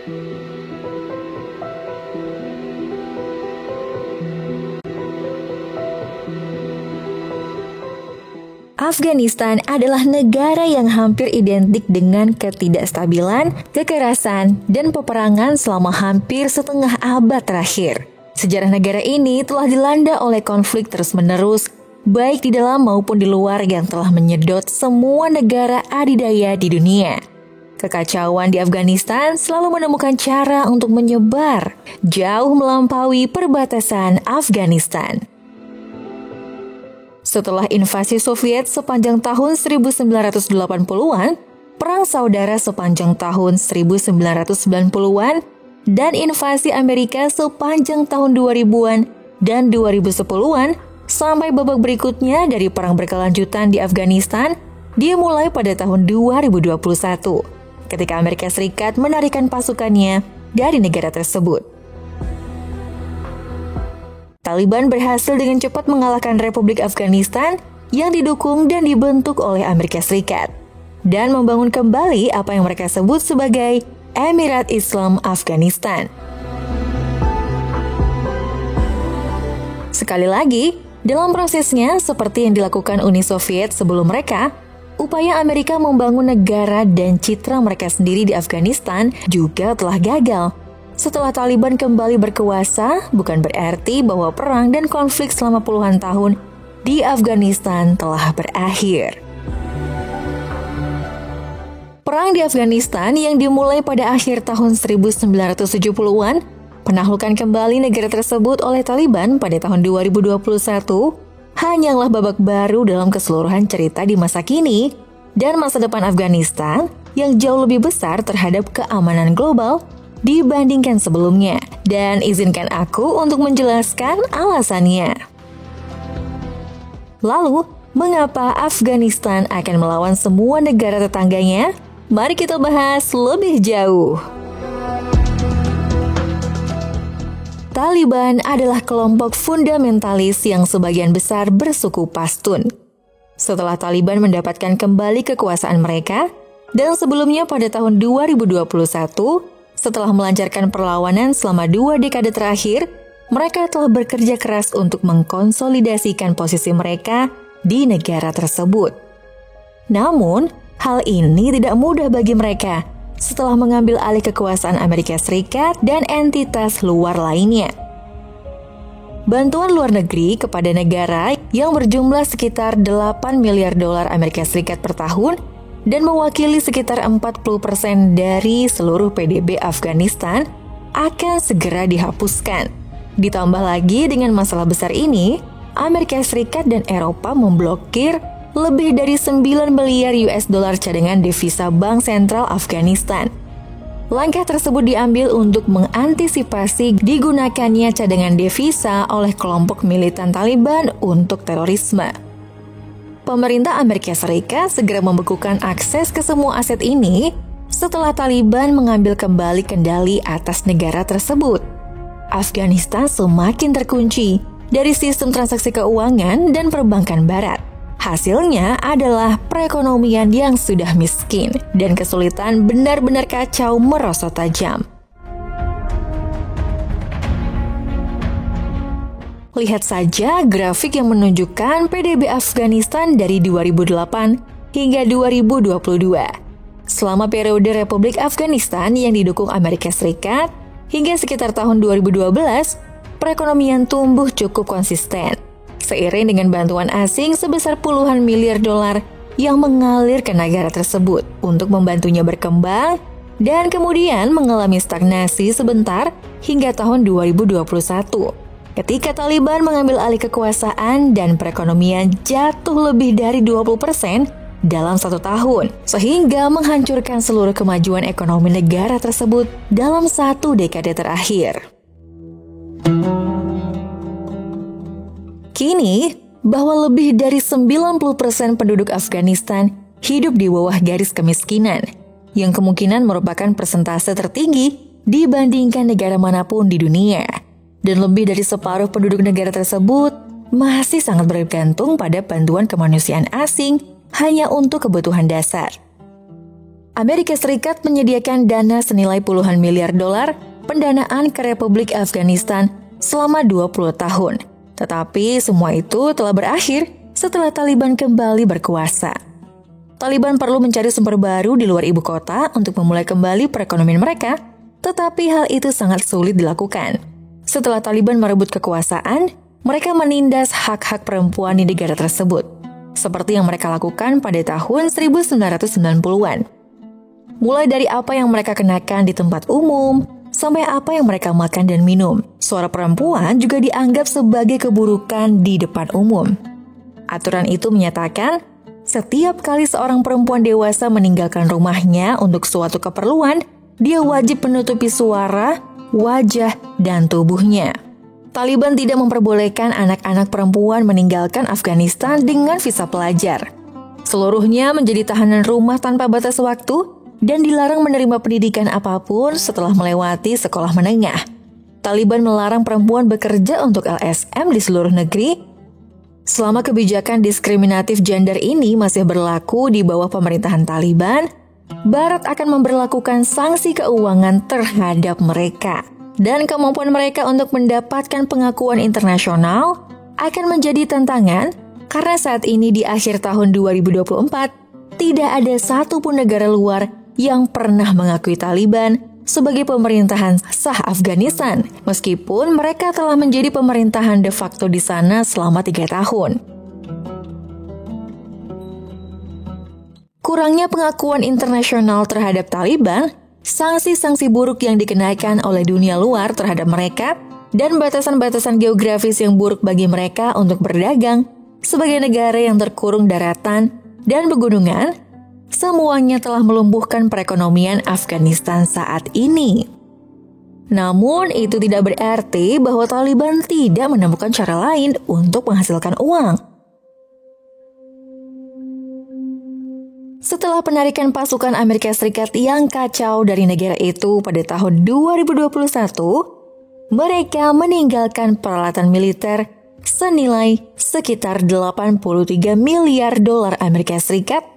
Afghanistan adalah negara yang hampir identik dengan ketidakstabilan, kekerasan, dan peperangan selama hampir setengah abad terakhir. Sejarah negara ini telah dilanda oleh konflik terus-menerus, baik di dalam maupun di luar yang telah menyedot semua negara adidaya di dunia. Kekacauan di Afghanistan selalu menemukan cara untuk menyebar, jauh melampaui perbatasan Afghanistan. Setelah invasi Soviet sepanjang tahun 1980-an, Perang Saudara sepanjang tahun 1990-an, dan invasi Amerika sepanjang tahun 2000-an dan 2010-an, sampai babak berikutnya dari perang berkelanjutan di Afghanistan dimulai pada tahun 2021, ketika Amerika Serikat menarikkan pasukannya dari negara tersebut. Taliban berhasil dengan cepat mengalahkan Republik Afghanistan yang didukung dan dibentuk oleh Amerika Serikat dan membangun kembali apa yang mereka sebut sebagai Emirat Islam Afghanistan. Sekali lagi, dalam prosesnya seperti yang dilakukan Uni Soviet sebelum mereka, upaya Amerika membangun negara dan citra mereka sendiri di Afghanistan juga telah gagal. Setelah Taliban kembali berkuasa, bukan berarti bahwa perang dan konflik selama puluhan tahun di Afghanistan telah berakhir. Perang di Afghanistan yang dimulai pada akhir tahun 1970-an, penaklukan kembali negara tersebut oleh Taliban pada tahun 2021, hanyalah babak baru dalam keseluruhan cerita di masa kini dan masa depan Afghanistan yang jauh lebih besar terhadap keamanan global dibandingkan sebelumnya, dan izinkan aku untuk menjelaskan alasannya. Lalu, mengapa Afghanistan akan melawan semua negara tetangganya? Mari kita bahas lebih jauh. Taliban adalah kelompok fundamentalis yang sebagian besar bersuku Pashtun. Setelah Taliban mendapatkan kembali kekuasaan mereka, dan sebelumnya pada tahun 2021, setelah melancarkan perlawanan selama 2 dekade terakhir, mereka telah bekerja keras untuk mengkonsolidasikan posisi mereka di negara tersebut. Namun, hal ini tidak mudah bagi mereka setelah mengambil alih kekuasaan Amerika Serikat dan entitas luar lainnya. Bantuan luar negeri kepada negara yang berjumlah sekitar 8 miliar dolar Amerika Serikat per tahun dan mewakili sekitar 40% dari seluruh PDB Afghanistan akan segera dihapuskan. Ditambah lagi dengan masalah besar ini, Amerika Serikat dan Eropa memblokir lebih dari 9 miliar US dollar cadangan devisa Bank Sentral Afghanistan. Langkah tersebut diambil untuk mengantisipasi digunakannya cadangan devisa oleh kelompok militan Taliban untuk terorisme. Pemerintah Amerika Serikat segera membekukan akses ke semua aset ini setelah Taliban mengambil kembali kendali atas negara tersebut. Afghanistan semakin terkunci dari sistem transaksi keuangan dan perbankan barat. Hasilnya adalah perekonomian yang sudah miskin dan kesulitan benar-benar kacau merosot tajam. Lihat saja grafik yang menunjukkan PDB Afghanistan dari 2008 hingga 2022. Selama periode Republik Afghanistan yang didukung Amerika Serikat, hingga sekitar tahun 2012, perekonomian tumbuh cukup konsisten, seiring dengan bantuan asing sebesar puluhan miliar dolar yang mengalir ke negara tersebut untuk membantunya berkembang dan kemudian mengalami stagnasi sebentar hingga tahun 2021. Ketika Taliban mengambil alih kekuasaan dan perekonomian jatuh lebih dari 20% dalam 1 tahun, sehingga menghancurkan seluruh kemajuan ekonomi negara tersebut dalam 1 dekade terakhir. Kini, bahwa lebih dari 90% penduduk Afghanistan hidup di bawah garis kemiskinan, yang kemungkinan merupakan persentase tertinggi dibandingkan negara manapun di dunia. Dan lebih dari separuh penduduk negara tersebut masih sangat bergantung pada bantuan kemanusiaan asing hanya untuk kebutuhan dasar. Amerika Serikat menyediakan dana senilai puluhan miliar dolar pendanaan ke Republik Afghanistan selama 20 tahun. Tetapi semua itu telah berakhir setelah Taliban kembali berkuasa. Taliban perlu mencari sumber baru di luar ibu kota untuk memulai kembali perekonomian mereka, tetapi hal itu sangat sulit dilakukan. Setelah Taliban merebut kekuasaan, mereka menindas hak-hak perempuan di negara tersebut, seperti yang mereka lakukan pada tahun 1990-an. Mulai dari apa yang mereka kenakan di tempat umum, sampai apa yang mereka makan dan minum. Suara perempuan juga dianggap sebagai keburukan di depan umum. Aturan itu menyatakan, setiap kali seorang perempuan dewasa meninggalkan rumahnya untuk suatu keperluan, dia wajib menutupi suara, wajah, dan tubuhnya. Taliban tidak memperbolehkan anak-anak perempuan meninggalkan Afghanistan dengan visa pelajar. Seluruhnya menjadi tahanan rumah tanpa batas waktu dan dilarang menerima pendidikan apapun setelah melewati sekolah menengah. Taliban melarang perempuan bekerja untuk LSM di seluruh negeri. Selama kebijakan diskriminatif gender ini masih berlaku di bawah pemerintahan Taliban, Barat akan memberlakukan sanksi keuangan terhadap mereka. Dan kemampuan mereka untuk mendapatkan pengakuan internasional akan menjadi tantangan karena saat ini di akhir tahun 2024, tidak ada satupun negara luar yang pernah mengakui Taliban sebagai pemerintahan sah Afghanistan, meskipun mereka telah menjadi pemerintahan de facto di sana selama 3 tahun. Kurangnya pengakuan internasional terhadap Taliban, sanksi-sanksi buruk yang dikenakan oleh dunia luar terhadap mereka, dan batasan-batasan geografis yang buruk bagi mereka untuk berdagang sebagai negara yang terkurung daratan dan pegunungan, semuanya telah melumpuhkan perekonomian Afghanistan saat ini. Namun, itu tidak berarti bahwa Taliban tidak menemukan cara lain untuk menghasilkan uang. Setelah penarikan pasukan Amerika Serikat yang kacau dari negara itu pada tahun 2021, mereka meninggalkan peralatan militer senilai sekitar 83 miliar dolar Amerika Serikat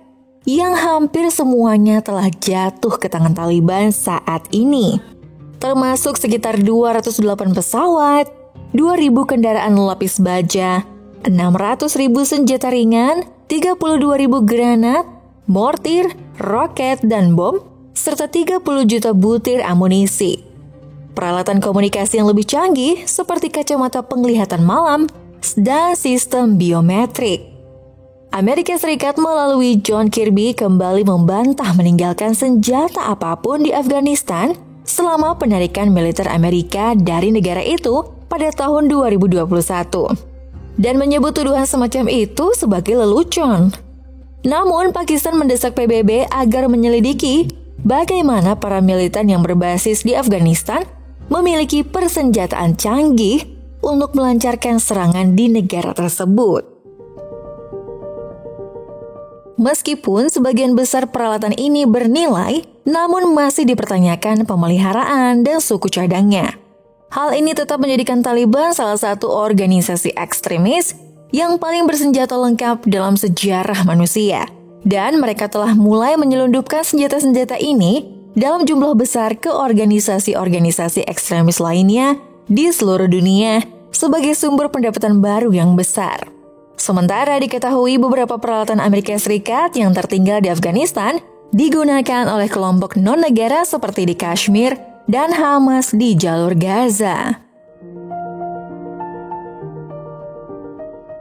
yang hampir semuanya telah jatuh ke tangan Taliban saat ini, termasuk sekitar 208 pesawat, 2.000 kendaraan lapis baja, 600.000 senjata ringan, 32.000 granat, mortir, roket, dan bom, serta 30 juta butir amunisi. Peralatan komunikasi yang lebih canggih seperti kacamata penglihatan malam dan sistem biometrik. Amerika Serikat melalui John Kirby kembali membantah meninggalkan senjata apapun di Afghanistan selama penarikan militer Amerika dari negara itu pada tahun 2021 dan menyebut tuduhan semacam itu sebagai lelucon. Namun, Pakistan mendesak PBB agar menyelidiki bagaimana para militan yang berbasis di Afghanistan memiliki persenjataan canggih untuk melancarkan serangan di negara tersebut. Meskipun sebagian besar peralatan ini bernilai, namun masih dipertanyakan pemeliharaan dan suku cadangnya. Hal ini tetap menjadikan Taliban salah satu organisasi ekstremis yang paling bersenjata lengkap dalam sejarah manusia. Dan mereka telah mulai menyelundupkan senjata-senjata ini dalam jumlah besar ke organisasi-organisasi ekstremis lainnya di seluruh dunia sebagai sumber pendapatan baru yang besar. Sementara diketahui beberapa peralatan Amerika Serikat yang tertinggal di Afghanistan digunakan oleh kelompok non-negara seperti di Kashmir dan Hamas di jalur Gaza.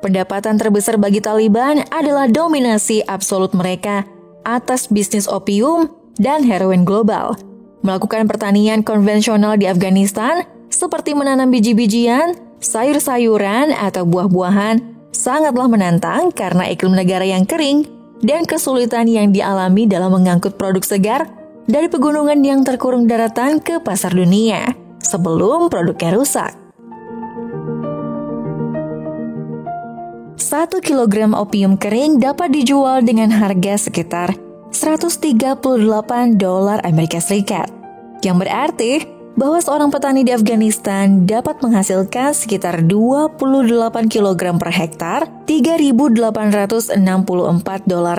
Pendapatan terbesar bagi Taliban adalah dominasi absolut mereka atas bisnis opium dan heroin global. Melakukan pertanian konvensional di Afghanistan seperti menanam biji-bijian, sayur-sayuran, atau buah-buahan sangatlah menantang karena iklim negara yang kering dan kesulitan yang dialami dalam mengangkut produk segar dari pegunungan yang terkurung daratan ke pasar dunia sebelum produknya rusak. 1 kilogram opium kering dapat dijual dengan harga sekitar $138 Amerika Serikat, yang berarti bahwa seorang petani di Afghanistan dapat menghasilkan sekitar 28 kg per hektar, $3.864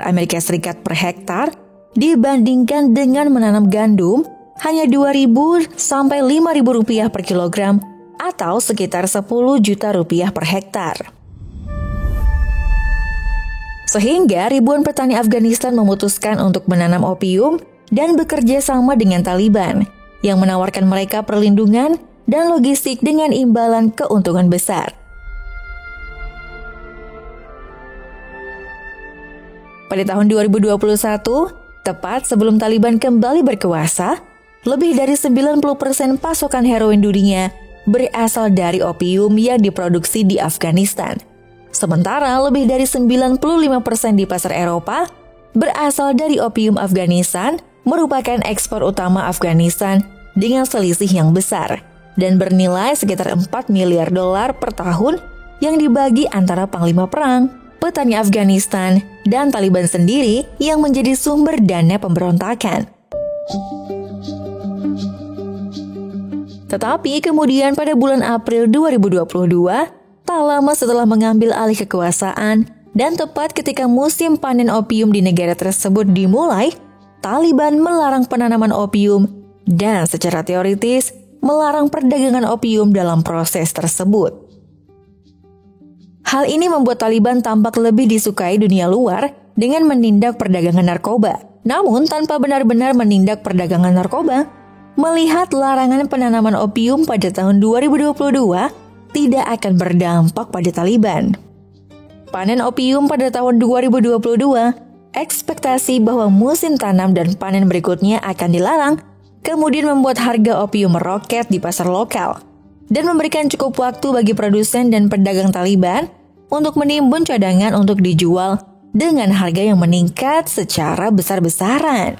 Amerika Serikat per hektar, dibandingkan dengan menanam gandum hanya Rp2.000 sampai Rp5.000 per kilogram atau sekitar Rp10 juta per hektar. Sehingga ribuan petani Afghanistan memutuskan untuk menanam opium dan bekerja sama dengan Taliban yang menawarkan mereka perlindungan dan logistik dengan imbalan keuntungan besar. Pada tahun 2021, tepat sebelum Taliban kembali berkuasa, lebih dari 90% pasokan heroin dunia berasal dari opium yang diproduksi di Afghanistan. Sementara lebih dari 95% di pasar Eropa berasal dari opium. Afghanistan merupakan ekspor utama Afghanistan dengan selisih yang besar dan bernilai sekitar $4 miliar per tahun yang dibagi antara panglima perang, petani Afghanistan, dan Taliban sendiri yang menjadi sumber dana pemberontakan. Tetapi kemudian pada bulan April 2022, tak lama setelah mengambil alih kekuasaan dan tepat ketika musim panen opium di negara tersebut dimulai, Taliban melarang penanaman opium dan secara teoritis melarang perdagangan opium dalam proses tersebut. Hal ini membuat Taliban tampak lebih disukai dunia luar dengan menindak perdagangan narkoba, namun tanpa benar-benar menindak perdagangan narkoba. Melihat larangan penanaman opium pada tahun 2022 tidak akan berdampak pada Taliban. Panen opium pada tahun 2022, ekspektasi bahwa musim tanam dan panen berikutnya akan dilarang, kemudian membuat harga opium meroket di pasar lokal dan memberikan cukup waktu bagi produsen dan pedagang Taliban untuk menimbun cadangan untuk dijual dengan harga yang meningkat secara besar-besaran.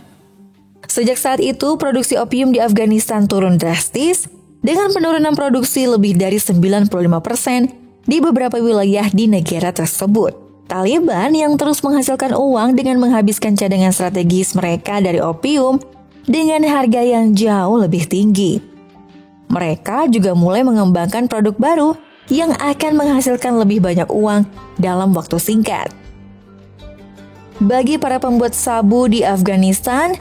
Sejak saat itu, produksi opium di Afghanistan turun drastis dengan penurunan produksi lebih dari 95% di beberapa wilayah di negara tersebut. Taliban yang terus menghasilkan uang dengan menghabiskan cadangan strategis mereka dari opium dengan harga yang jauh lebih tinggi. Mereka juga mulai mengembangkan produk baru yang akan menghasilkan lebih banyak uang dalam waktu singkat. Bagi para pembuat sabu di Afghanistan,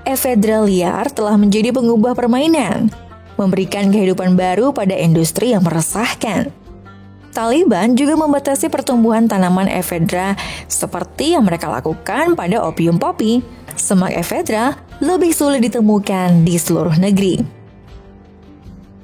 ephedra liar telah menjadi pengubah permainan, memberikan kehidupan baru pada industri yang meresahkan. Taliban juga membatasi pertumbuhan tanaman ephedra seperti yang mereka lakukan pada opium poppy. Semak ephedra lebih sulit ditemukan di seluruh negeri.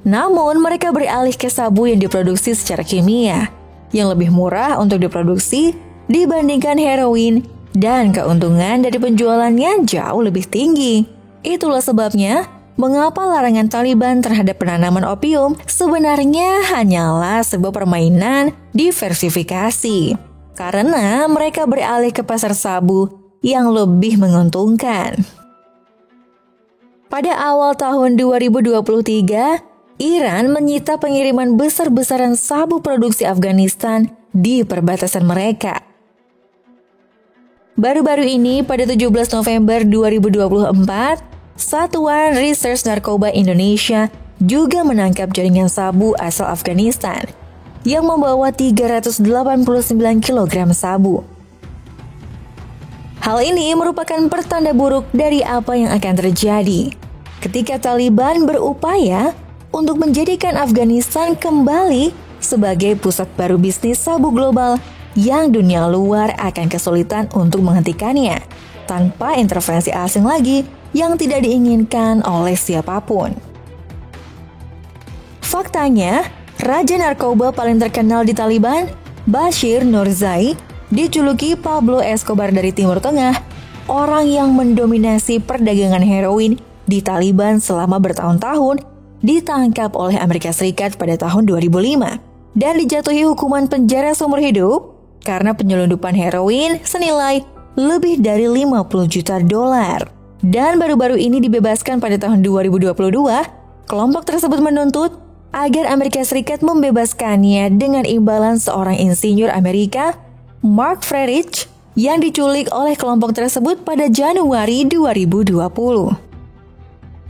Namun mereka beralih ke sabu yang diproduksi secara kimia, yang lebih murah untuk diproduksi dibandingkan heroin, dan keuntungan dari penjualannya jauh lebih tinggi. Itulah sebabnya mengapa larangan Taliban terhadap penanaman opium sebenarnya hanyalah sebuah permainan diversifikasi. Karena mereka beralih ke pasar sabu yang lebih menguntungkan. Pada awal tahun 2023, Iran menyita pengiriman besar-besaran sabu produksi Afghanistan di perbatasan mereka. Baru-baru ini, pada 17 November 2024, Satuan Reserse Narkoba Indonesia juga menangkap jaringan sabu asal Afghanistan yang membawa 389 kg sabu. Hal ini merupakan pertanda buruk dari apa yang akan terjadi ketika Taliban berupaya untuk menjadikan Afghanistan kembali sebagai pusat baru bisnis sabu global yang dunia luar akan kesulitan untuk menghentikannya tanpa intervensi asing lagi yang tidak diinginkan oleh siapapun. Faktanya, raja narkoba paling terkenal di Taliban, Bashir Nurzai, dijuluki Pablo Escobar dari Timur Tengah, orang yang mendominasi perdagangan heroin di Taliban selama bertahun-tahun, ditangkap oleh Amerika Serikat pada tahun 2005 dan dijatuhi hukuman penjara seumur hidup karena penyelundupan heroin senilai lebih dari $50 juta. Dan baru-baru ini dibebaskan pada tahun 2022, kelompok tersebut menuntut agar Amerika Serikat membebaskannya dengan imbalan seorang insinyur Amerika, Mark Frerich, yang diculik oleh kelompok tersebut pada Januari 2020.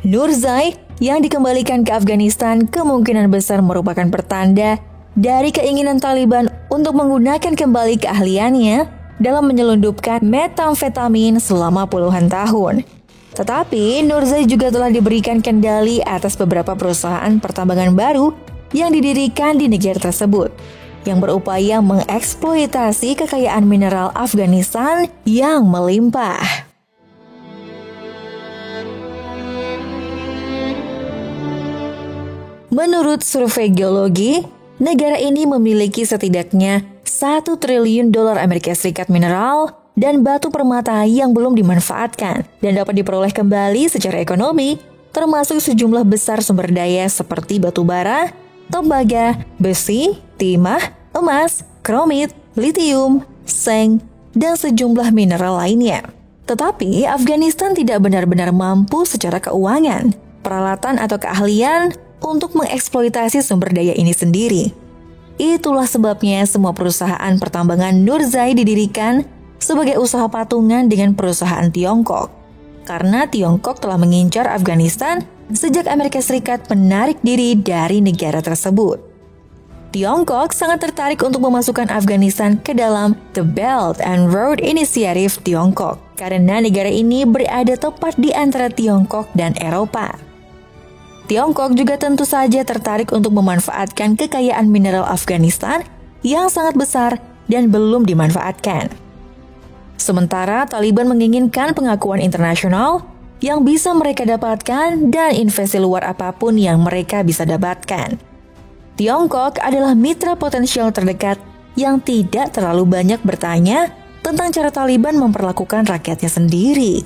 Nurzai yang dikembalikan ke Afghanistan kemungkinan besar merupakan pertanda dari keinginan Taliban untuk menggunakan kembali keahliannya dalam menyelundupkan metamfetamin selama puluhan tahun. Tetapi Nurzai juga telah diberikan kendali atas beberapa perusahaan pertambangan baru yang didirikan di negara tersebut, yang berupaya mengeksploitasi kekayaan mineral Afghanistan yang melimpah. Menurut survei geologi, negara ini memiliki setidaknya 1 triliun dolar Amerika Serikat mineral dan batu permata yang belum dimanfaatkan dan dapat diperoleh kembali secara ekonomi, termasuk sejumlah besar sumber daya seperti batu bara, tembaga, besi, timah, emas, kromit, litium, seng, dan sejumlah mineral lainnya. Tetapi Afghanistan tidak benar-benar mampu secara keuangan, peralatan atau keahlian untuk mengeksploitasi sumber daya ini sendiri. Itulah sebabnya semua perusahaan pertambangan Nurzai didirikan sebagai usaha patungan dengan perusahaan Tiongkok. Karena Tiongkok telah mengincar Afghanistan sejak Amerika Serikat menarik diri dari negara tersebut. Tiongkok sangat tertarik untuk memasukkan Afghanistan ke dalam The Belt and Road Initiative Tiongkok karena negara ini berada tepat di antara Tiongkok dan Eropa. Tiongkok juga tentu saja tertarik untuk memanfaatkan kekayaan mineral Afghanistan yang sangat besar dan belum dimanfaatkan. Sementara Taliban menginginkan pengakuan internasional yang bisa mereka dapatkan dan investasi luar apapun yang mereka bisa dapatkan. Tiongkok adalah mitra potensial terdekat yang tidak terlalu banyak bertanya tentang cara Taliban memperlakukan rakyatnya sendiri.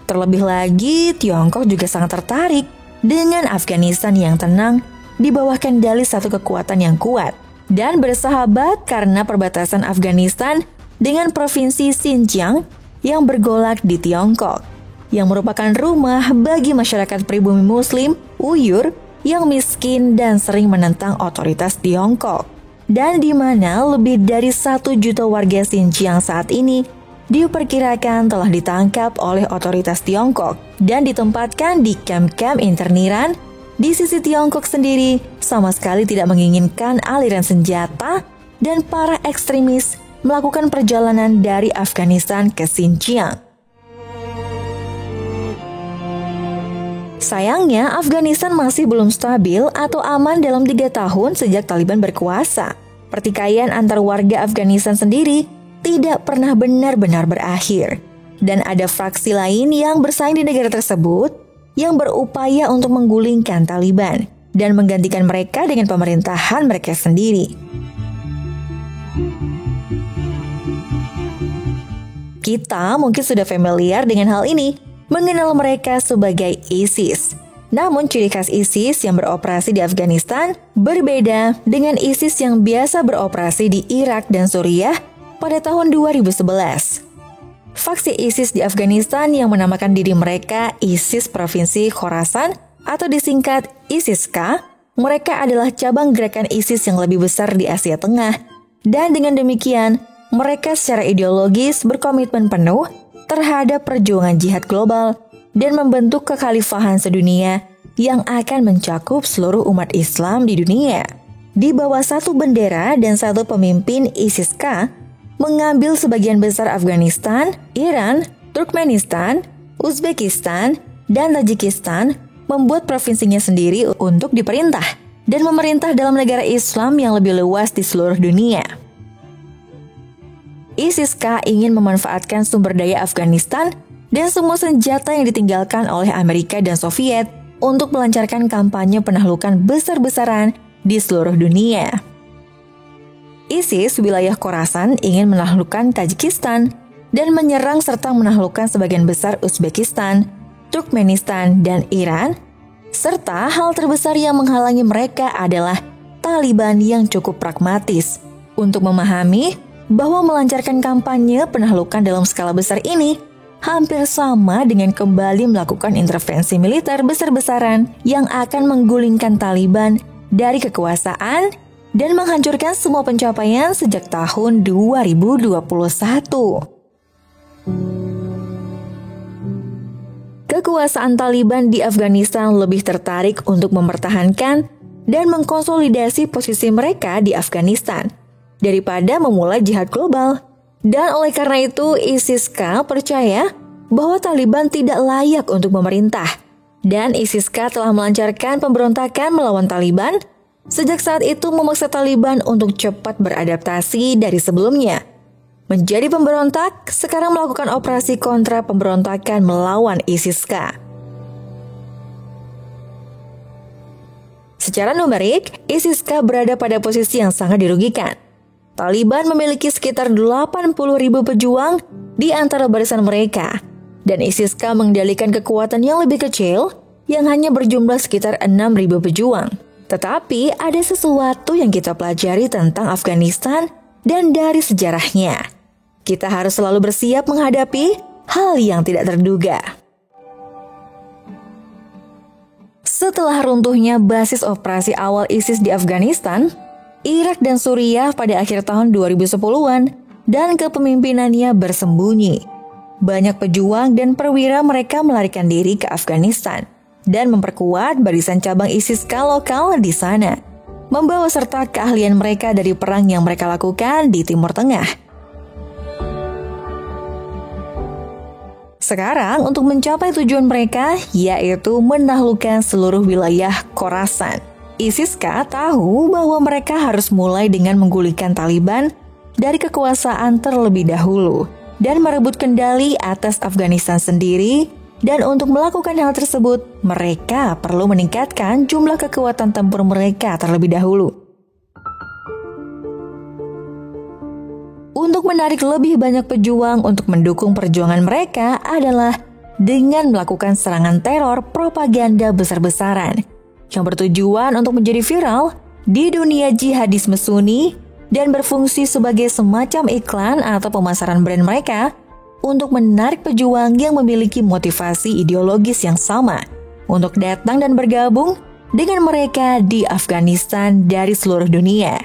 Terlebih lagi, Tiongkok juga sangat tertarik dengan Afghanistan yang tenang di bawah kendali satu kekuatan yang kuat dan bersahabat karena perbatasan Afghanistan dengan provinsi Xinjiang yang bergolak di Tiongkok, yang merupakan rumah bagi masyarakat pribumi Muslim Uyghur yang miskin dan sering menentang otoritas Tiongkok, dan di mana lebih dari 1 juta warga Xinjiang saat ini diperkirakan telah ditangkap oleh otoritas Tiongkok dan ditempatkan di kamp-kamp interniran. Di sisi Tiongkok sendiri sama sekali tidak menginginkan aliran senjata dan para ekstremis melakukan perjalanan dari Afghanistan ke Xinjiang. Sayangnya, Afghanistan masih belum stabil atau aman dalam 3 tahun sejak Taliban berkuasa. Pertikaian antar warga Afghanistan sendiri tidak pernah benar-benar berakhir. Dan ada fraksi lain yang bersaing di negara tersebut yang berupaya untuk menggulingkan Taliban dan menggantikan mereka dengan pemerintahan mereka sendiri. Kita mungkin sudah familiar dengan hal ini, mengenal mereka sebagai ISIS. Namun ciri khas ISIS yang beroperasi di Afghanistan berbeda dengan ISIS yang biasa beroperasi di Irak dan Suriah pada tahun 2011. Faksi ISIS di Afghanistan yang menamakan diri mereka ISIS Provinsi Khorasan atau disingkat ISIS-K, mereka adalah cabang gerakan ISIS yang lebih besar di Asia Tengah. Dan dengan demikian, mereka secara ideologis berkomitmen penuh terhadap perjuangan jihad global dan membentuk kekhalifahan sedunia yang akan mencakup seluruh umat Islam di dunia. Di bawah satu bendera dan satu pemimpin, ISIS-K mengambil sebagian besar Afghanistan, Iran, Turkmenistan, Uzbekistan, dan Tajikistan, membuat provinsinya sendiri untuk diperintah dan memerintah dalam negara Islam yang lebih luas di seluruh dunia. ISIS-K ingin memanfaatkan sumber daya Afghanistan dan semua senjata yang ditinggalkan oleh Amerika dan Soviet untuk melancarkan kampanye penaklukan besar-besaran di seluruh dunia. ISIS wilayah Khorasan ingin menaklukkan Tajikistan dan menyerang serta menaklukkan sebagian besar Uzbekistan, Turkmenistan, dan Iran, serta hal terbesar yang menghalangi mereka adalah Taliban yang cukup pragmatis untuk memahami bahwa melancarkan kampanye penaklukan dalam skala besar ini hampir sama dengan kembali melakukan intervensi militer besar-besaran yang akan menggulingkan Taliban dari kekuasaan dan menghancurkan semua pencapaian sejak tahun 2021. Kekuasaan Taliban di Afghanistan lebih tertarik untuk mempertahankan dan mengkonsolidasi posisi mereka di Afghanistan daripada memulai jihad global. Dan oleh karena itu, ISIS-K percaya bahwa Taliban tidak layak untuk memerintah. Dan ISIS-K telah melancarkan pemberontakan melawan Taliban, sejak saat itu memaksa Taliban untuk cepat beradaptasi dari sebelumnya. Menjadi pemberontak, sekarang melakukan operasi kontra pemberontakan melawan ISIS-K. Secara numerik, ISIS-K berada pada posisi yang sangat dirugikan. Taliban memiliki sekitar 80.000 pejuang di antara barisan mereka, dan ISIS-K mengendalikan kekuatan yang lebih kecil yang hanya berjumlah sekitar 6.000 pejuang. Tetapi ada sesuatu yang kita pelajari tentang Afghanistan dan dari sejarahnya. Kita harus selalu bersiap menghadapi hal yang tidak terduga. Setelah runtuhnya basis operasi awal ISIS di Afghanistan, Irak dan Suriah pada akhir tahun 2010-an dan kepemimpinannya bersembunyi. Banyak pejuang dan perwira mereka melarikan diri ke Afghanistan dan memperkuat barisan cabang ISIS-K lokal di sana, membawa serta keahlian mereka dari perang yang mereka lakukan di Timur Tengah. Sekarang untuk mencapai tujuan mereka, yaitu menaklukkan seluruh wilayah Khorasan. ISIS-K tahu bahwa mereka harus mulai dengan menggulingkan Taliban dari kekuasaan terlebih dahulu dan merebut kendali atas Afghanistan sendiri, dan untuk melakukan hal tersebut, mereka perlu meningkatkan jumlah kekuatan tempur mereka terlebih dahulu. Untuk menarik lebih banyak pejuang untuk mendukung perjuangan mereka adalah dengan melakukan serangan teror propaganda besar-besaran yang bertujuan untuk menjadi viral di dunia jihadisme Sunni dan berfungsi sebagai semacam iklan atau pemasaran brand mereka untuk menarik pejuang yang memiliki motivasi ideologis yang sama untuk datang dan bergabung dengan mereka di Afghanistan dari seluruh dunia.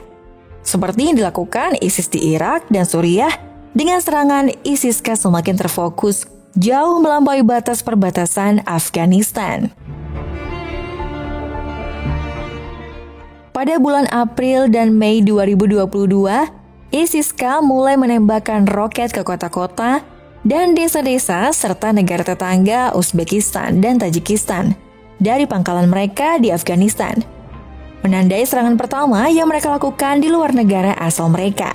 Seperti yang dilakukan ISIS di Irak dan Suriah, dengan serangan ISIS-K semakin terfokus jauh melampaui batas perbatasan Afghanistan. Pada bulan April dan Mei 2022, ISIS-K mulai menembakkan roket ke kota-kota dan desa-desa serta negara tetangga Uzbekistan dan Tajikistan dari pangkalan mereka di Afghanistan, menandai serangan pertama yang mereka lakukan di luar negara asal mereka.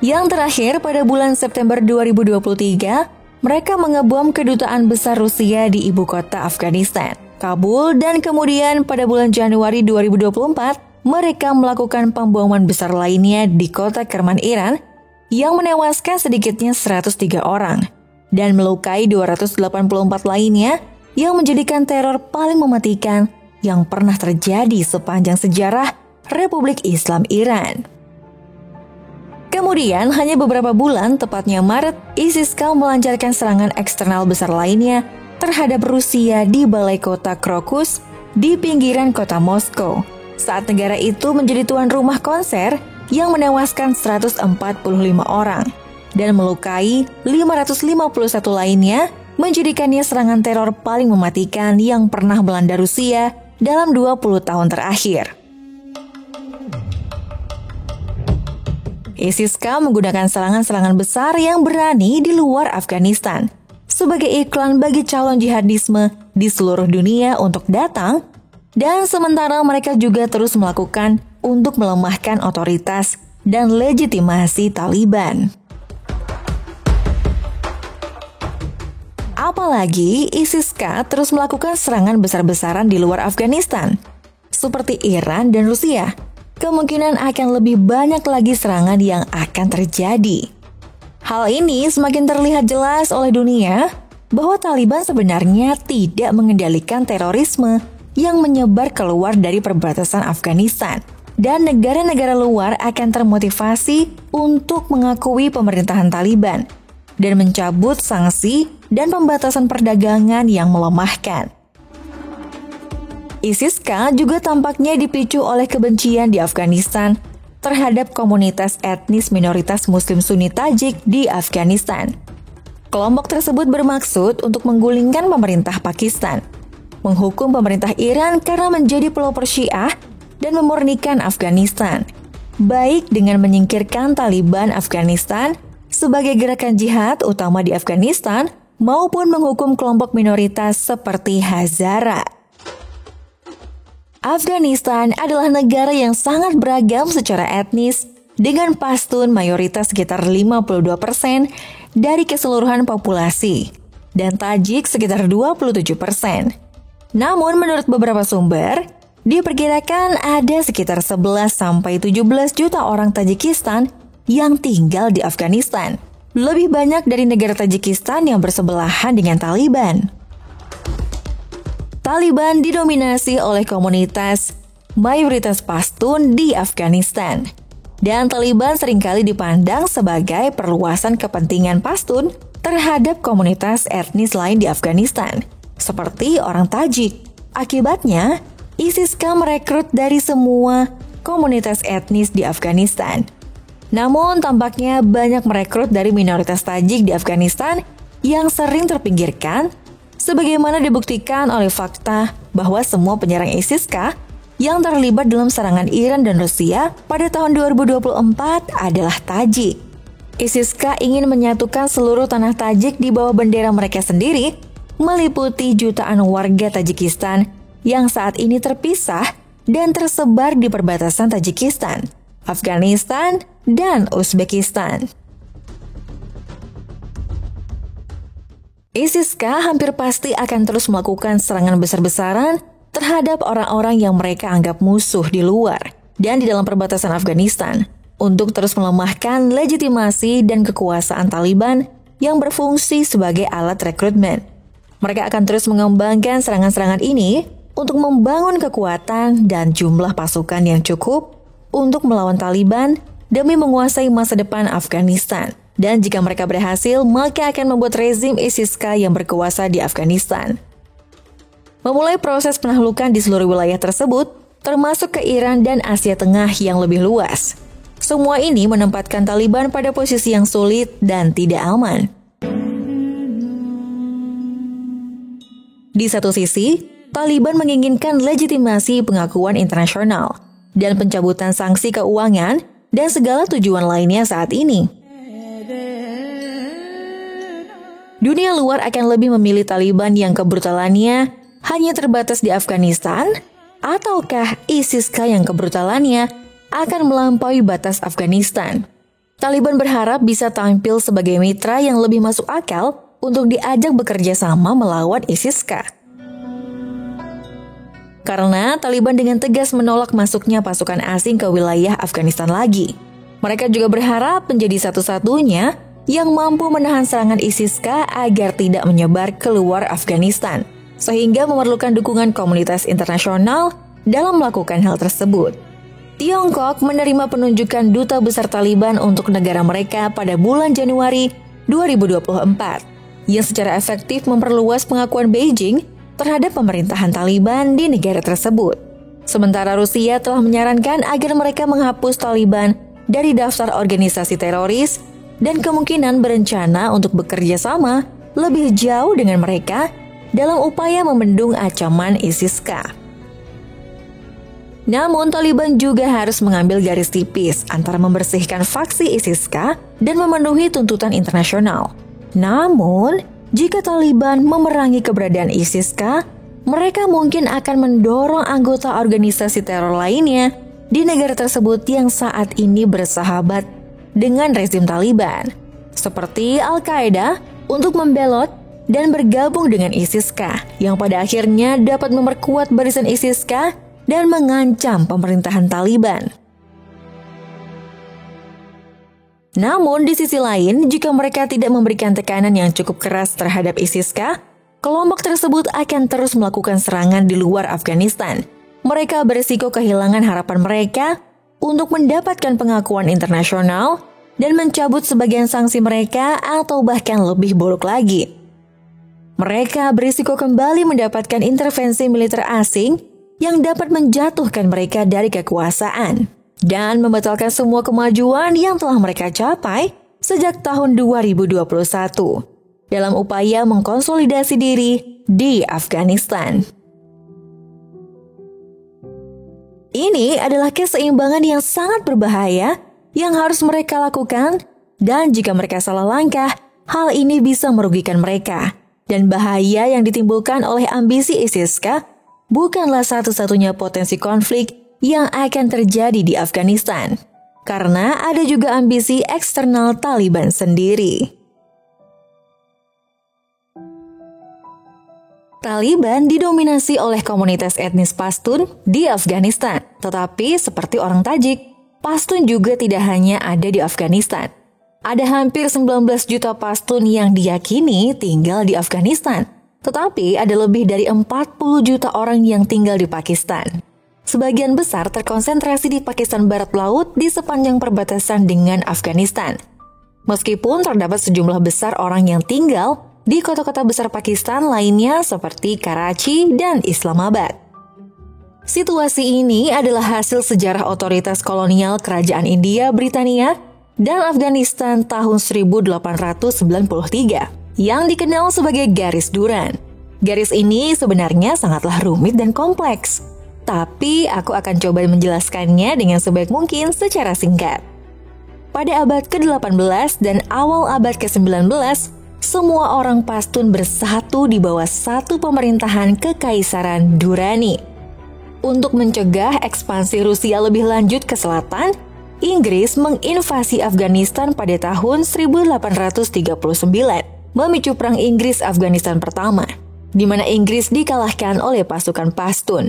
Yang terakhir pada bulan September 2023, mereka mengebom kedutaan besar Rusia di ibu kota Afghanistan, Kabul, dan kemudian pada bulan Januari 2024, mereka melakukan pemboman besar lainnya di kota Kerman, Iran, yang menewaskan sedikitnya 103 orang dan melukai 284 lainnya, yang menjadikan teror paling mematikan yang pernah terjadi sepanjang sejarah Republik Islam Iran. Kemudian, hanya beberapa bulan, tepatnya Maret, ISIS-K melancarkan serangan eksternal besar lainnya terhadap Rusia di balai kota Krokus di pinggiran kota Moskow, saat negara itu menjadi tuan rumah konser yang menewaskan 145 orang dan melukai 551 lainnya, menjadikannya serangan teror paling mematikan yang pernah melanda Rusia dalam 20 tahun terakhir. ISIS-K menggunakan serangan-serangan besar yang berani di luar Afghanistan sebagai iklan bagi calon jihadisme di seluruh dunia untuk datang, dan sementara mereka juga terus melakukan untuk melemahkan otoritas dan legitimasi Taliban. Apalagi ISIS-K terus melakukan serangan besar-besaran di luar Afghanistan, seperti Iran dan Rusia. Kemungkinan akan lebih banyak lagi serangan yang akan terjadi. Hal ini semakin terlihat jelas oleh dunia bahwa Taliban sebenarnya tidak mengendalikan terorisme yang menyebar keluar dari perbatasan Afghanistan, dan negara-negara luar akan termotivasi untuk mengakui pemerintahan Taliban dan mencabut sanksi dan pembatasan perdagangan yang melemahkan. ISIS-K juga tampaknya dipicu oleh kebencian di Afghanistan terhadap komunitas etnis minoritas Muslim Sunni Tajik di Afghanistan. Kelompok tersebut bermaksud untuk menggulingkan pemerintah Pakistan, menghukum pemerintah Iran karena menjadi pelopor Syiah, dan memurnikan Afghanistan, baik dengan menyingkirkan Taliban Afghanistan sebagai gerakan jihad utama di Afghanistan maupun menghukum kelompok minoritas seperti Hazara. Afghanistan adalah negara yang sangat beragam secara etnis dengan Pashtun mayoritas sekitar 52% dari keseluruhan populasi dan Tajik sekitar 27%. Namun menurut beberapa sumber, diperkirakan ada sekitar 11-17 juta orang Tajikistan yang tinggal di Afghanistan. Lebih banyak dari negara Tajikistan yang bersebelahan dengan Taliban. Taliban didominasi oleh komunitas mayoritas Pashtun di Afghanistan. Dan Taliban seringkali dipandang sebagai perluasan kepentingan Pashtun terhadap komunitas etnis lain di Afghanistan, seperti orang Tajik. Akibatnya, ISIS-K merekrut dari semua komunitas etnis di Afghanistan. Namun tampaknya banyak merekrut dari minoritas Tajik di Afghanistan yang sering terpinggirkan, sebagaimana dibuktikan oleh fakta bahwa semua penyerang ISIS-K yang terlibat dalam serangan Iran dan Rusia pada tahun 2024 adalah Tajik. ISIS-K ingin menyatukan seluruh tanah Tajik di bawah bendera mereka sendiri, meliputi jutaan warga Tajikistan yang saat ini terpisah dan tersebar di perbatasan Tajikistan, Afghanistan, dan Uzbekistan. ISIS-K hampir pasti akan terus melakukan serangan besar-besaran terhadap orang-orang yang mereka anggap musuh di luar dan di dalam perbatasan Afghanistan untuk terus melemahkan legitimasi dan kekuasaan Taliban yang berfungsi sebagai alat rekrutmen. Mereka akan terus mengembangkan serangan-serangan ini untuk membangun kekuatan dan jumlah pasukan yang cukup untuk melawan Taliban demi menguasai masa depan Afghanistan. Dan jika mereka berhasil, maka akan membuat rezim ISIS-K yang berkuasa di Afghanistan. Memulai proses penaklukan di seluruh wilayah tersebut, termasuk ke Iran dan Asia Tengah yang lebih luas. Semua ini menempatkan Taliban pada posisi yang sulit dan tidak aman. Di satu sisi, Taliban menginginkan legitimasi pengakuan internasional dan pencabutan sanksi keuangan dan segala tujuan lainnya saat ini. Dunia luar akan lebih memilih Taliban yang kebrutalannya hanya terbatas di Afghanistan, ataukah ISIS-K yang kebrutalannya akan melampaui batas Afghanistan. Taliban berharap bisa tampil sebagai mitra yang lebih masuk akal untuk diajak bekerja sama melawan ISIS-K. Karena Taliban dengan tegas menolak masuknya pasukan asing ke wilayah Afghanistan lagi. Mereka juga berharap menjadi satu-satunya yang mampu menahan serangan ISIS-K agar tidak menyebar keluar Afghanistan, sehingga memerlukan dukungan komunitas internasional dalam melakukan hal tersebut. Tiongkok menerima penunjukan duta besar Taliban untuk negara mereka pada bulan Januari 2024, yang secara efektif memperluas pengakuan Beijing terhadap pemerintahan Taliban di negara tersebut. Sementara Rusia telah menyarankan agar mereka menghapus Taliban dari daftar organisasi teroris dan kemungkinan berencana untuk bekerja sama lebih jauh dengan mereka dalam upaya membendung ancaman ISIS-K. Namun Taliban juga harus mengambil garis tipis antara membersihkan faksi ISIS-K dan memenuhi tuntutan internasional. Namun, jika Taliban memerangi keberadaan ISIS-K, mereka mungkin akan mendorong anggota organisasi teror lainnya di negara tersebut yang saat ini bersahabat dengan rezim Taliban, seperti Al-Qaeda, untuk membelot dan bergabung dengan ISIS-K, yang pada akhirnya dapat memperkuat barisan ISIS-K dan mengancam pemerintahan Taliban. Namun di sisi lain, jika mereka tidak memberikan tekanan yang cukup keras terhadap ISIS-K, kelompok tersebut akan terus melakukan serangan di luar Afghanistan. Mereka berisiko kehilangan harapan mereka untuk mendapatkan pengakuan internasional dan mencabut sebagian sanksi mereka atau bahkan lebih buruk lagi. Mereka berisiko kembali mendapatkan intervensi militer asing yang dapat menjatuhkan mereka dari kekuasaan dan membatalkan semua kemajuan yang telah mereka capai sejak tahun 2021 dalam upaya mengkonsolidasi diri di Afghanistan. Ini adalah keseimbangan yang sangat berbahaya yang harus mereka lakukan Dan jika mereka salah langkah, hal ini bisa merugikan mereka. Dan bahaya yang ditimbulkan oleh ambisi ISIS-K bukanlah satu-satunya potensi konflik yang akan terjadi di Afghanistan. Karena ada juga ambisi eksternal Taliban sendiri. Taliban didominasi oleh komunitas etnis Pashtun di Afghanistan. Tetapi seperti orang Tajik, Pashtun juga tidak hanya ada di Afghanistan. Ada hampir 19 juta Pashtun yang diyakini tinggal di Afghanistan. Tetapi ada lebih dari 40 juta orang yang tinggal di Pakistan. Sebagian besar terkonsentrasi di Pakistan Barat Laut di sepanjang perbatasan dengan Afghanistan. Meskipun terdapat sejumlah besar orang yang tinggal di kota-kota besar Pakistan lainnya seperti Karachi dan Islamabad. Situasi ini adalah hasil sejarah otoritas kolonial Kerajaan India Britania dan Afghanistan tahun 1893 yang dikenal sebagai Garis Duran. Garis ini sebenarnya sangatlah rumit dan kompleks, tapi aku akan coba menjelaskannya dengan sebaik mungkin secara singkat. Pada abad ke-18 dan awal abad ke-19, semua orang Pashtun bersatu di bawah satu pemerintahan Kekaisaran Durrani. Untuk mencegah ekspansi Rusia lebih lanjut ke selatan, Inggris menginvasi Afghanistan pada tahun 1839, memicu Perang Inggris-Afghanistan pertama, di mana Inggris dikalahkan oleh pasukan Pashtun.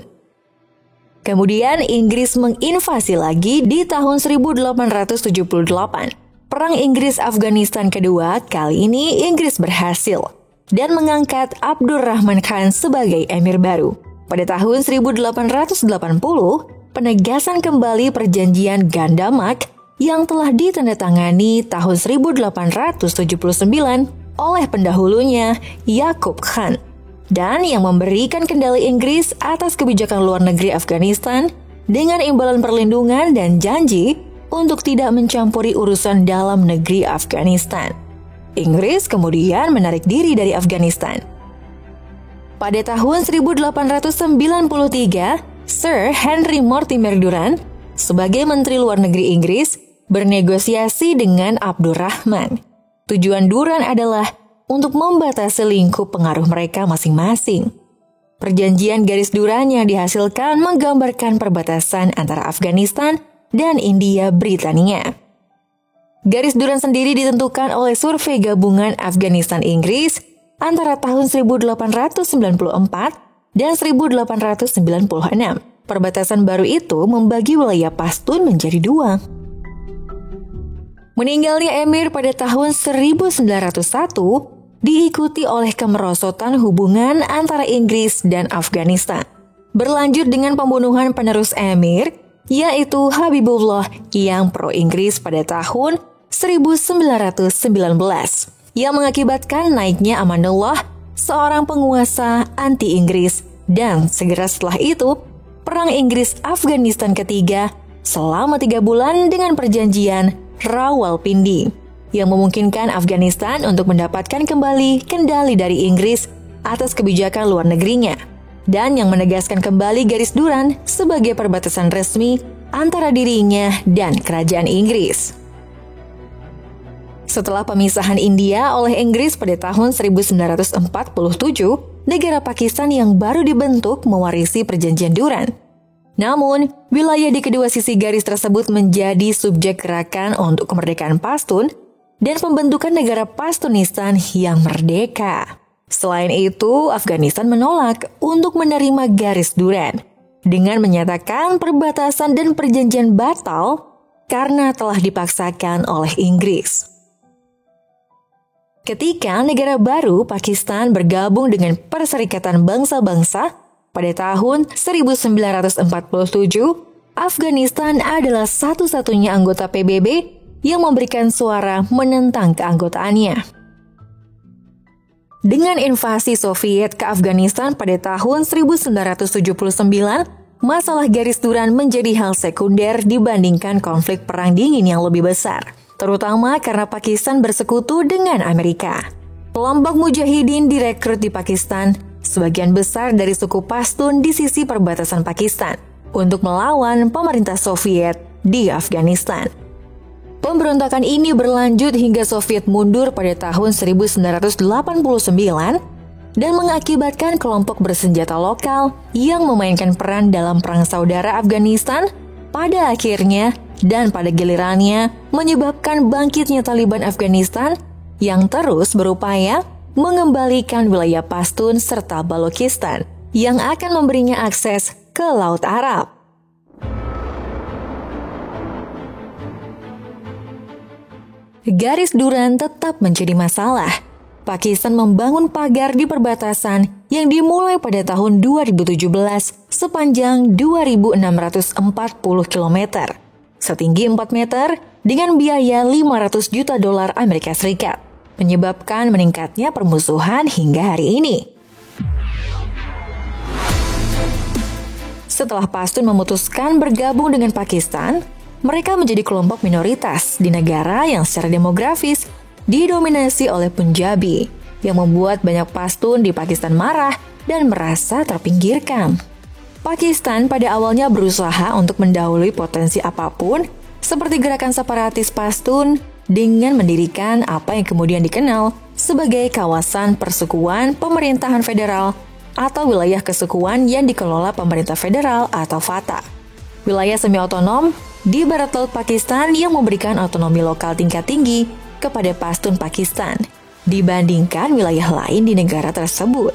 Kemudian Inggris menginvasi lagi di tahun 1878. Perang Inggris-Afghanistan kedua, kali ini Inggris berhasil dan mengangkat Abdurrahman Khan sebagai emir baru. Pada tahun 1880, penegasan kembali perjanjian Gandamak yang telah ditandatangani tahun 1879 oleh pendahulunya Yaqub Khan dan yang memberikan kendali Inggris atas kebijakan luar negeri Afghanistan dengan imbalan perlindungan dan janji untuk tidak mencampuri urusan dalam negeri Afghanistan. Inggris kemudian menarik diri dari Afghanistan. Pada tahun 1893, Sir Henry Mortimer Durrant, sebagai Menteri Luar Negeri Inggris, bernegosiasi dengan Abdurrahman. Tujuan Durrant adalah untuk membatasi lingkup pengaruh mereka masing-masing. Perjanjian Garis Durrant yang dihasilkan menggambarkan perbatasan antara Afghanistan dan India Britania. Garis Durrant sendiri ditentukan oleh Survei Gabungan Afghanistan-Inggris antara tahun 1894 dan 1896. Perbatasan baru itu membagi wilayah Pashtun menjadi dua. Meninggalnya emir pada tahun 1901 diikuti oleh kemerosotan hubungan antara Inggris dan Afghanistan. Berlanjut dengan pembunuhan penerus emir, yaitu Habibullah yang pro-Inggris pada tahun 1919, yang mengakibatkan naiknya Amanullah, seorang penguasa anti-Inggris, dan segera setelah itu, Perang Inggris-Afghanistan ketiga selama 3 bulan dengan perjanjian Rawalpindi, yang memungkinkan Afghanistan untuk mendapatkan kembali kendali dari Inggris atas kebijakan luar negerinya, dan yang menegaskan kembali Garis Durrant sebagai perbatasan resmi antara dirinya dan kerajaan Inggris. Setelah pemisahan India oleh Inggris pada tahun 1947, negara Pakistan yang baru dibentuk mewarisi perjanjian Durrant. Namun, wilayah di kedua sisi garis tersebut menjadi subjek gerakan untuk kemerdekaan Pashtun dan pembentukan negara Pashtunistan yang merdeka. Selain itu, Afghanistan menolak untuk menerima Garis Durrant dengan menyatakan perbatasan dan perjanjian batal karena telah dipaksakan oleh Inggris. Ketika negara baru Pakistan bergabung dengan Perserikatan Bangsa-Bangsa pada tahun 1947, Afghanistan adalah satu-satunya anggota PBB yang memberikan suara menentang keanggotaannya. Dengan invasi Soviet ke Afghanistan pada tahun 1979, masalah Garis Durrant menjadi hal sekunder dibandingkan konflik Perang Dingin yang lebih besar, terutama karena Pakistan bersekutu dengan Amerika. Kelompok mujahidin direkrut di Pakistan, sebagian besar dari suku Pashtun di sisi perbatasan Pakistan, untuk melawan pemerintah Soviet di Afghanistan. Pemberontakan ini berlanjut hingga Soviet mundur pada tahun 1989 dan mengakibatkan kelompok bersenjata lokal yang memainkan peran dalam Perang Saudara Afghanistan pada akhirnya dan pada gilirannya menyebabkan bangkitnya Taliban Afghanistan yang terus berupaya mengembalikan wilayah Pashtun serta Balochistan yang akan memberinya akses ke Laut Arab. Garis Duran tetap menjadi masalah. Pakistan membangun pagar di perbatasan yang dimulai pada tahun 2017 sepanjang 2.640 km, setinggi 4 meter dengan biaya 500 juta dolar Amerika Serikat, menyebabkan meningkatnya permusuhan hingga hari ini. Setelah Pashtun memutuskan bergabung dengan Pakistan, mereka menjadi kelompok minoritas di negara yang secara demografis didominasi oleh Punjabi, yang membuat banyak Pashtun di Pakistan marah dan merasa terpinggirkan. Pakistan pada awalnya berusaha untuk mendahului potensi apapun, seperti gerakan separatis Pashtun, dengan mendirikan apa yang kemudian dikenal sebagai kawasan persekutuan pemerintahan federal atau wilayah kesekuan yang dikelola pemerintah federal atau FATA. Wilayah semi-otonom di barat laut Pakistan yang memberikan otonomi lokal tingkat tinggi kepada Pashtun Pakistan dibandingkan wilayah lain di negara tersebut.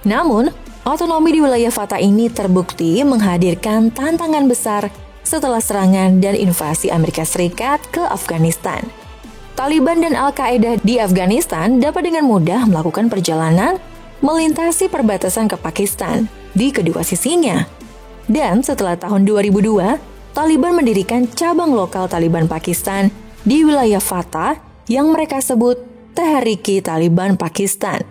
Namun, otonomi di wilayah FATA ini terbukti menghadirkan tantangan besar setelah serangan dan invasi Amerika Serikat ke Afghanistan. Taliban dan Al-Qaeda di Afghanistan dapat dengan mudah melakukan perjalanan melintasi perbatasan ke Pakistan di kedua sisinya. Dan setelah tahun 2002, Taliban mendirikan cabang lokal Taliban Pakistan di wilayah FATA yang mereka sebut Tehrik-i Taliban Pakistan.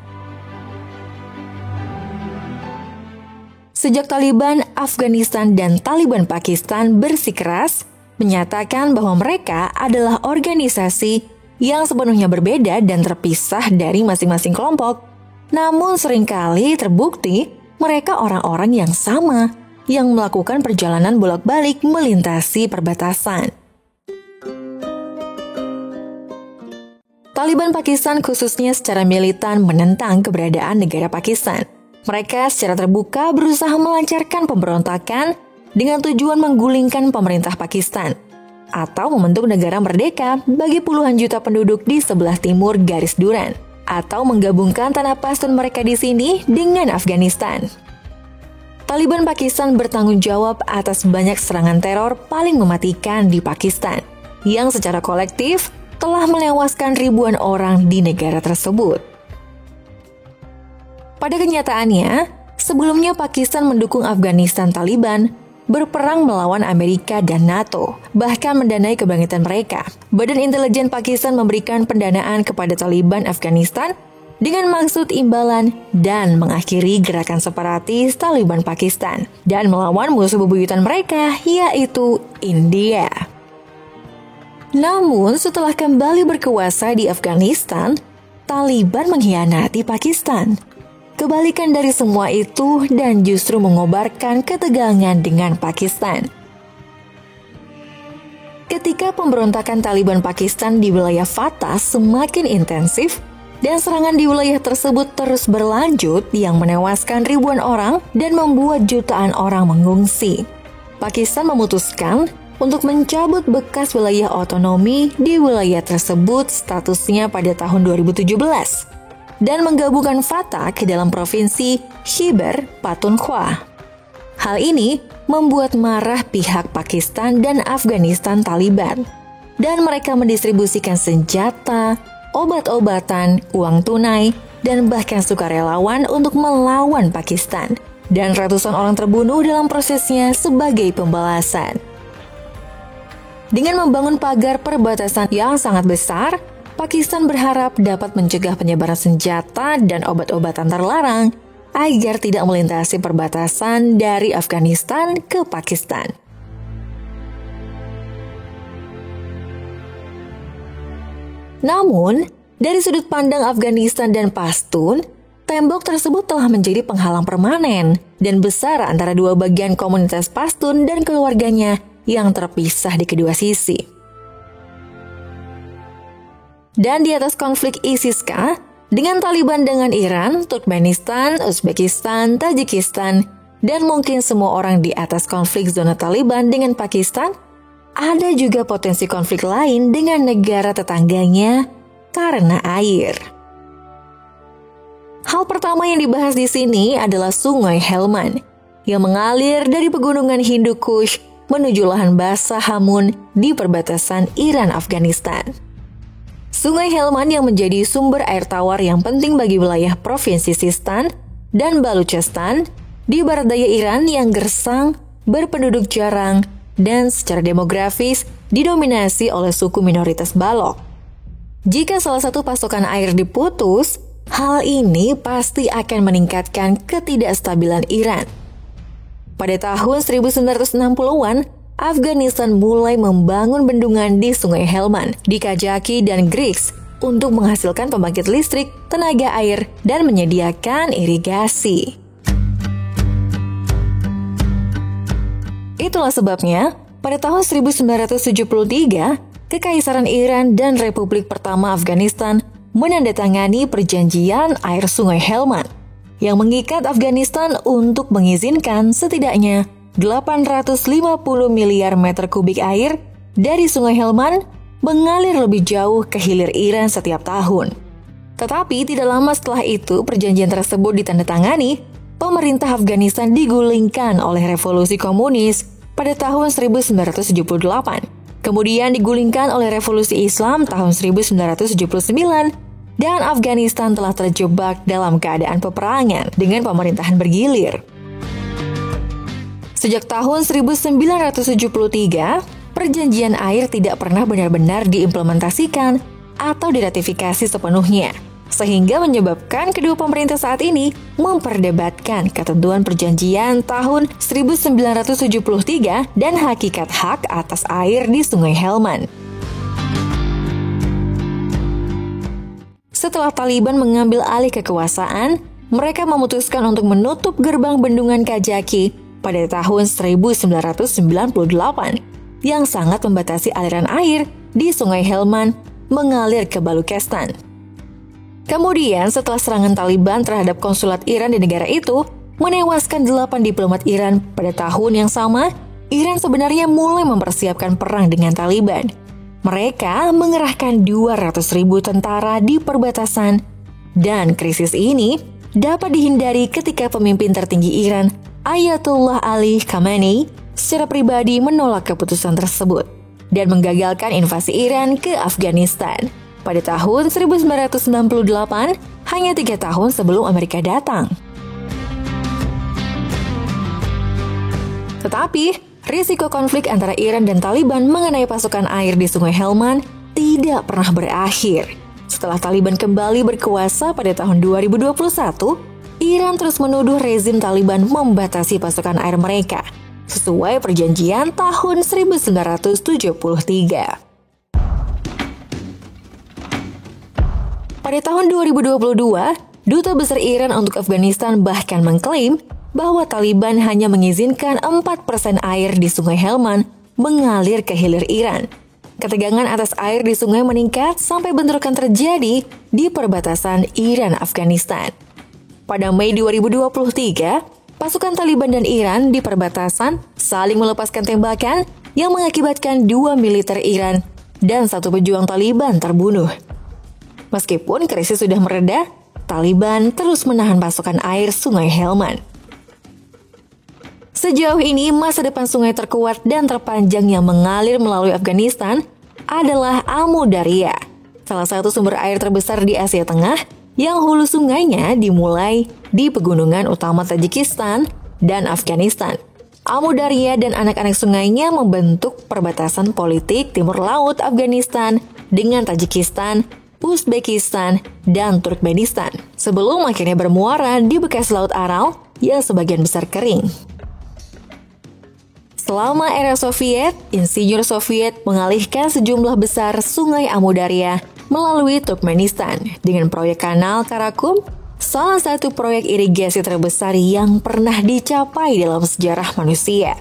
Sejak Taliban Afghanistan dan Taliban Pakistan bersikeras menyatakan bahwa mereka adalah organisasi yang sepenuhnya berbeda dan terpisah dari masing-masing kelompok, namun seringkali terbukti mereka orang-orang yang sama yang melakukan perjalanan bolak-balik melintasi perbatasan. Taliban Pakistan khususnya secara militan menentang keberadaan negara Pakistan. Mereka secara terbuka berusaha melancarkan pemberontakan dengan tujuan menggulingkan pemerintah Pakistan atau membentuk negara merdeka bagi puluhan juta penduduk di sebelah timur garis Duran, atau menggabungkan tanah Pashtun mereka di sini dengan Afghanistan. Taliban Pakistan bertanggung jawab atas banyak serangan teror paling mematikan di Pakistan, yang secara kolektif telah menewaskan ribuan orang di negara tersebut. Pada kenyataannya, sebelumnya Pakistan mendukung Afghanistan Taliban berperang melawan Amerika dan NATO, bahkan mendanai kebangkitan mereka. Badan Intelijen Pakistan memberikan pendanaan kepada Taliban Afghanistan dengan maksud imbalan dan mengakhiri gerakan separatis Taliban Pakistan dan melawan musuh bebuyutan mereka, yaitu India. Namun, setelah kembali berkuasa di Afghanistan, Taliban mengkhianati Pakistan. Kebalikan dari semua itu dan justru mengobarkan ketegangan dengan Pakistan. Ketika pemberontakan Taliban Pakistan di wilayah FATA semakin intensif, dan serangan di wilayah tersebut terus berlanjut yang menewaskan ribuan orang dan membuat jutaan orang mengungsi, Pakistan memutuskan untuk mencabut bekas wilayah otonomi di wilayah tersebut statusnya pada tahun 2017 dan menggabungkan FATA ke dalam provinsi Khyber Pakhtunkhwa. Hal ini membuat marah pihak Pakistan dan Afghanistan Taliban, dan mereka mendistribusikan senjata, obat-obatan, uang tunai, dan bahkan sukarelawan untuk melawan Pakistan. Dan ratusan orang terbunuh dalam prosesnya sebagai pembalasan. Dengan membangun pagar perbatasan yang sangat besar, Pakistan berharap dapat mencegah penyebaran senjata dan obat-obatan terlarang agar tidak melintasi perbatasan dari Afghanistan ke Pakistan. Namun, dari sudut pandang Afghanistan dan Pashtun, tembok tersebut telah menjadi penghalang permanen dan besar antara dua bagian komunitas Pashtun dan keluarganya yang terpisah di kedua sisi. Dan di atas konflik ISIS-K, dengan Taliban dengan Iran, Turkmenistan, Uzbekistan, Tajikistan, dan mungkin semua orang di atas konflik zona Taliban dengan Pakistan, ada juga potensi konflik lain dengan negara tetangganya karena air. Hal pertama yang dibahas di sini adalah Sungai Helmand yang mengalir dari pegunungan Hindu Kush menuju lahan basah Hamun di perbatasan Iran-Afghanistan. Sungai Helmand yang menjadi sumber air tawar yang penting bagi wilayah Provinsi Sistan dan Baluchistan di barat daya Iran yang gersang, berpenduduk jarang, dan secara demografis didominasi oleh suku minoritas Balok. Jika salah satu pasokan air diputus, hal ini pasti akan meningkatkan ketidakstabilan Iran. Pada tahun 1960-an, Afghanistan mulai membangun bendungan di Sungai Helmand, di Kajaki dan Griks untuk menghasilkan pembangkit listrik, tenaga air, dan menyediakan irigasi. Itulah sebabnya, pada tahun 1973, Kekaisaran Iran dan Republik Pertama Afghanistan menandatangani perjanjian air Sungai Helmand yang mengikat Afghanistan untuk mengizinkan setidaknya 850 miliar meter kubik air dari Sungai Helmand mengalir lebih jauh ke hilir Iran setiap tahun. Tetapi tidak lama setelah itu perjanjian tersebut ditandatangani, pemerintah Afghanistan digulingkan oleh revolusi komunis pada tahun 1978. Kemudian digulingkan oleh revolusi Islam tahun 1979, dan Afghanistan telah terjebak dalam keadaan peperangan dengan pemerintahan bergilir. Sejak tahun 1973, perjanjian air tidak pernah benar-benar diimplementasikan atau diratifikasi sepenuhnya, sehingga menyebabkan kedua pemerintah saat ini memperdebatkan ketentuan perjanjian tahun 1973 dan hakikat hak atas air di Sungai Helmand. Setelah Taliban mengambil alih kekuasaan, mereka memutuskan untuk menutup gerbang bendungan Kajaki pada tahun 1998 yang sangat membatasi aliran air di Sungai Helmand mengalir ke Baluchistan. Kemudian setelah serangan Taliban terhadap konsulat Iran di negara itu menewaskan 8 diplomat Iran pada tahun yang sama, Iran sebenarnya mulai mempersiapkan perang dengan Taliban. Mereka mengerahkan 200.000 tentara di perbatasan, dan krisis ini dapat dihindari ketika pemimpin tertinggi Iran, Ayatollah Ali Khamenei, secara pribadi menolak keputusan tersebut dan menggagalkan invasi Iran ke Afghanistan pada tahun 1998, hanya 3 tahun sebelum Amerika datang. Tetapi, risiko konflik antara Iran dan Taliban mengenai pasokan air di Sungai Helmand tidak pernah berakhir. Setelah Taliban kembali berkuasa pada tahun 2021, Iran terus menuduh rezim Taliban membatasi pasokan air mereka, sesuai perjanjian tahun 1973. Pada tahun 2022, Duta Besar Iran untuk Afghanistan bahkan mengklaim bahwa Taliban hanya mengizinkan 4% air di Sungai Helmand mengalir ke hilir Iran. Ketegangan atas air di sungai meningkat sampai bentrokan terjadi di perbatasan Iran-Afghanistan. Pada Mei 2023, pasukan Taliban dan Iran di perbatasan saling melepaskan tembakan yang mengakibatkan 2 militer Iran dan 1 pejuang Taliban terbunuh. Meskipun krisis sudah mereda, Taliban terus menahan pasokan air Sungai Helmand. Sejauh ini, masa depan sungai terkuat dan terpanjang yang mengalir melalui Afghanistan adalah Amu Darya, salah satu sumber air terbesar di Asia Tengah yang hulu sungainya dimulai di pegunungan utama Tajikistan dan Afghanistan. Amu Darya dan anak-anak sungainya membentuk perbatasan politik timur laut Afghanistan dengan Tajikistan, Uzbekistan, dan Turkmenistan, sebelum akhirnya bermuara di bekas Laut Aral yang sebagian besar kering. Selama era Soviet, insinyur Soviet mengalihkan sejumlah besar sungai Amu Darya melalui Turkmenistan dengan proyek kanal Karakum, salah satu proyek irigasi terbesar yang pernah dicapai dalam sejarah manusia.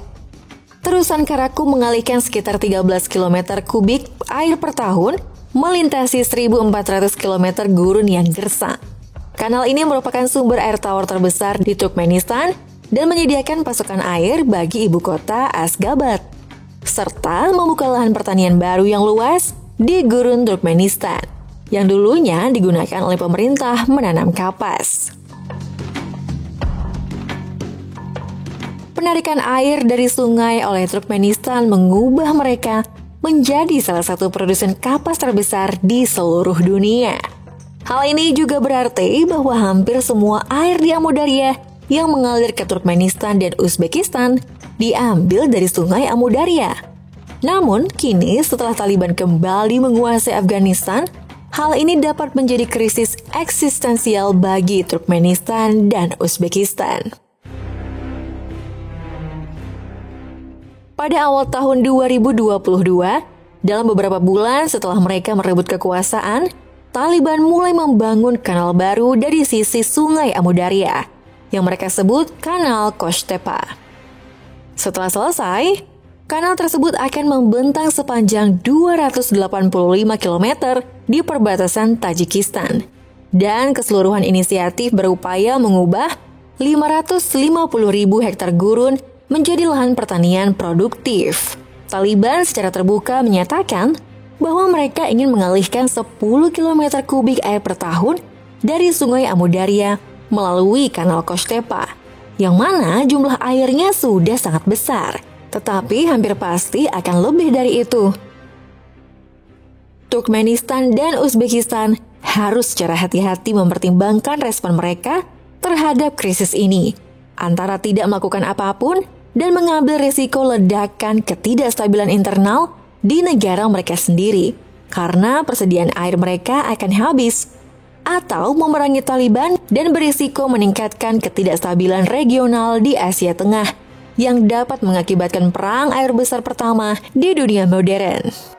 terusan Karakum mengalihkan sekitar 13 km kubik air per tahun melintasi 1.400 km gurun yang gersang. Kanal ini merupakan sumber air tawar terbesar di Turkmenistan dan menyediakan pasokan air bagi ibu kota Ashgabat, serta membuka lahan pertanian baru yang luas di gurun Turkmenistan, yang dulunya digunakan oleh pemerintah menanam kapas. Penarikan air dari sungai oleh Turkmenistan mengubah mereka menjadi salah satu produsen kapas terbesar di seluruh dunia. Hal ini juga berarti bahwa hampir semua air di Amudarya yang mengalir ke Turkmenistan dan Uzbekistan diambil dari sungai Amudarya. Namun, kini setelah Taliban kembali menguasai Afghanistan, hal ini dapat menjadi krisis eksistensial bagi Turkmenistan dan Uzbekistan. Pada awal tahun 2022, dalam beberapa bulan setelah mereka merebut kekuasaan, Taliban mulai membangun kanal baru dari sisi sungai Amudarya, yang mereka sebut Kanal Kostepa. Setelah selesai, kanal tersebut akan membentang sepanjang 285 km di perbatasan Tajikistan, dan keseluruhan inisiatif berupaya mengubah 550.000 hektar gurun menjadi lahan pertanian produktif. Taliban secara terbuka menyatakan bahwa mereka ingin mengalihkan 10 km kubik air per tahun dari sungai Amudarya melalui kanal Kostepa, yang mana jumlah airnya sudah sangat besar, tetapi hampir pasti akan lebih dari itu. Turkmenistan dan Uzbekistan harus secara hati-hati mempertimbangkan respon mereka terhadap krisis ini, antara tidak melakukan apapun dan mengambil risiko ledakan ketidakstabilan internal di negara mereka sendiri, karena persediaan air mereka akan habis, atau memerangi Taliban dan berisiko meningkatkan ketidakstabilan regional di Asia Tengah yang dapat mengakibatkan perang air besar pertama di dunia modern.